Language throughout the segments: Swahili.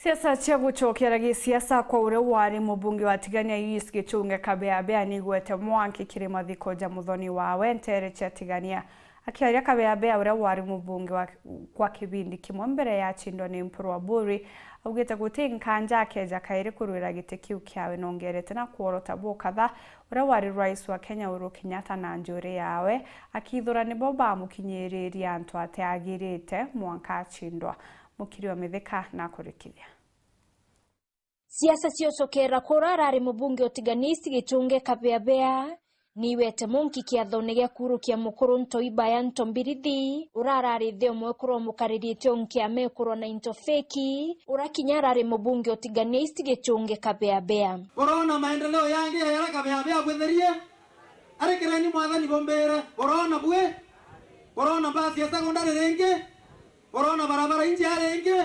Siasa cia gucokera gisiasa kwa uria wari mubunge wa Tigania East Gichunge Kabeabea nigwete Mwangi Kirima Thikoja muthoni wawe Ntere cia Tigania akiaria Kabeabea uria wari mubunge kwa kibindi kimwe mbere ya chindwa ni Mpurwa Buri augite guti nkanja akeja kairi kurwira giti kiu kiawe nongerete na kuorota bokatha uria wari rais wa Kenya Uhuru Kenyatta na njuri yawe akithura ni boba mukinyiriria antu ate agirite mwanka chindwa mukiri wa mitheka na kurikithia. Siasa ciocokera kurarari mubunge otiganisi Gichunge Kabeabea niwete munki kiathone gia kurukia mukuru Ntoibaya Ntombirithi urarari thio mwekuro mukaririte onkia mekuro na intofeki urakinyarari mubunge otiganisi Gichunge Kabeabea. Corona maendeleo yangi ya Kabeabea gwetherie arekerani mwathani bombere corona bwe corona basi ya sekondari renge corona barabara inji arenge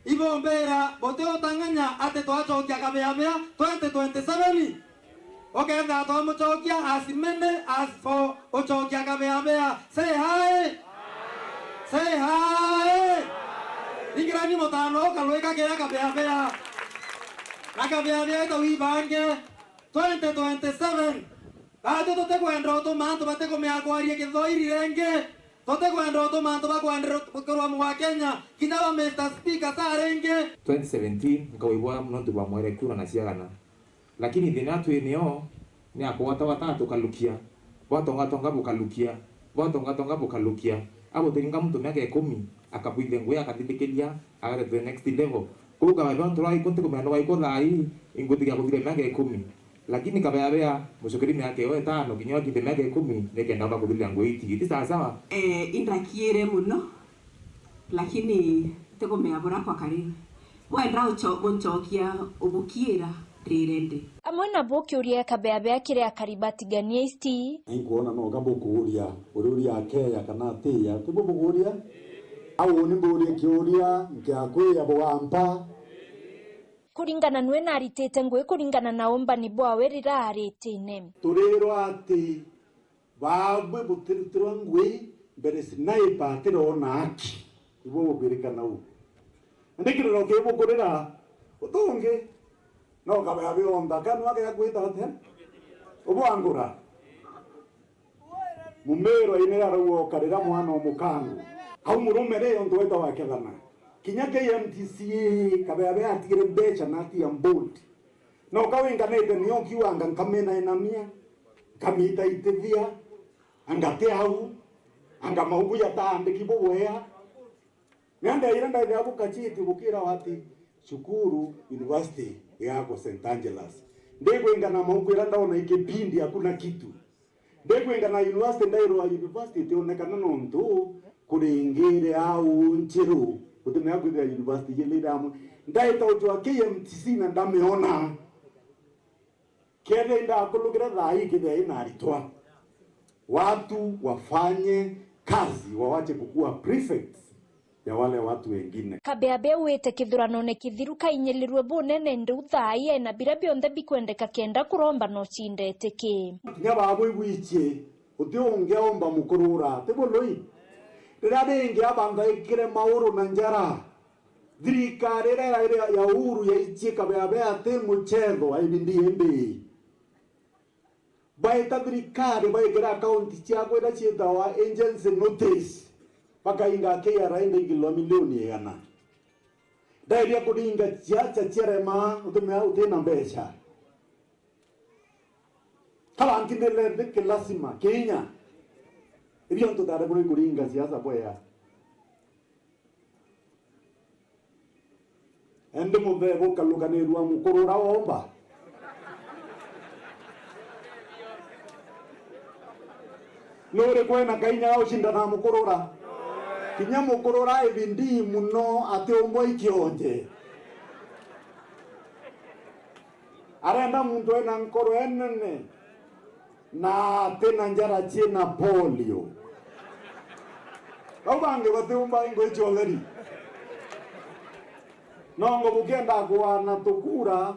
ibombera boteo tanganya ate twachokia Kabeabea 2027 okenda twamuchokia asimene as for ochokia Kabeabea say hi say hi ingirani motano kalweka kera Kabeabea na Kabeabea ita wibange 2027 baado tote kwenda otomanto bate komeakwarie kithoiri renge tote kwenda otomanto bakwenda korwa mwa Kenya kinawa Mr. Speaker sarenge 2017 ngawibwa mnontu ba mwere kura na ciagana lakini thinatu eneo ni akwata watatu kalukia watonga bukalukia watonga bukalukia abo tinga mtu miaka 10 akabuithe ngwe akathindikeria agare the next level kuga ba ntoro ikonte kumendo wa ikothai ingutiga kuthire miaka 10 lakini Kabeabea mushukiri miaka 5 kinyo kinde miaka 10 nekenda ba kuthira ngwe iti sawa indakiere muno lakini tegomea kwa karibu wenda uchokia ubukira rirende amwe na bokiuria Kabeabea kiria Karibatigania East inkuona no gabukuria ururia akeya kana atia tibubuguria au ni buria kiuria ngiakwiya bwampa kuringana nwe na aritete ngwe kuringana na omba ni bwawe riraritine turiro ati babwe butirutiro ngwe mbere sinaipa tirona aki ibo bubirikana u ndikiriro kibukurira utunge no Kabeabea onda kanwa ke yakwita ate ubwangura mumero ine arawo karira mwana omukangu au murumere ondo weta wakethana kinya KMTC Kabeabea atigire mbecha nati ya bold no kawinganete niyo kiwanga nkamena enamia kamita itithia angate au anga maubu ya tande kibowea nyanda iranda ya bukachiti bukira wati Shukuru University yako St. Angelas ndego ingana maubu iranda ona ikebindi hakuna kitu ndego ingana University Ndairo University tionekana nonto kuringire au nchiru utume yako ya university ile damu ndaita utwa KMTC na ndameona kile nda kulugira dhai kile ina alitwa watu wafanye kazi wawache kukua prefects ya wale watu wengine. Kabeabea wete kithurano ne kithiruka inyelirwe bunene ndu thai na bira bionde bikwendeka kenda kuromba no chindete ki nyaba abo ibwiche utio ungeomba mukurura tebuloi riradengi abanga ikire mauru na njara thirikari ya Uhuru ya ichie Kabeabea te muchetho aibindi embe baita thirikari baikira account chiako ira chietawa agency notice pakainga KRA ngilo milioni yana ndairia kudinga chiacha cherema utumea utena mbecha kala nkindele deke lazima Kenya ibyo ntudare buri kuringa siasa boya ende mubebo kalukanirwa mukurura omba nore kwena kainya ushinda na mukurura kinya mukurura ibindi muno ate ombo ikionje arenda muntu ena nkoro enene na tena njara china polio obange batumba ingo ichogeri nongo bukenda kuana tukura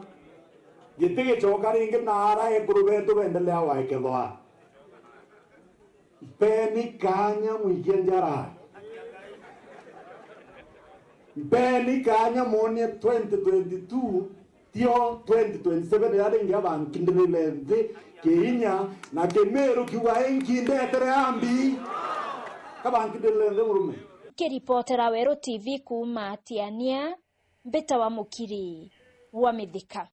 gitige chokaringe na ara ekurubetu bendelea waikethwa peni kanya muikia njara mbeni kanya monie 2022 tio 2027 yale ngia bankindile nthi kiinya na Kemeru kiwa enkindetera ambi kabankindile nthi murume. Kiripotera Weru TV kuma Tiania, Mbita wa Mukiri wa Mithika.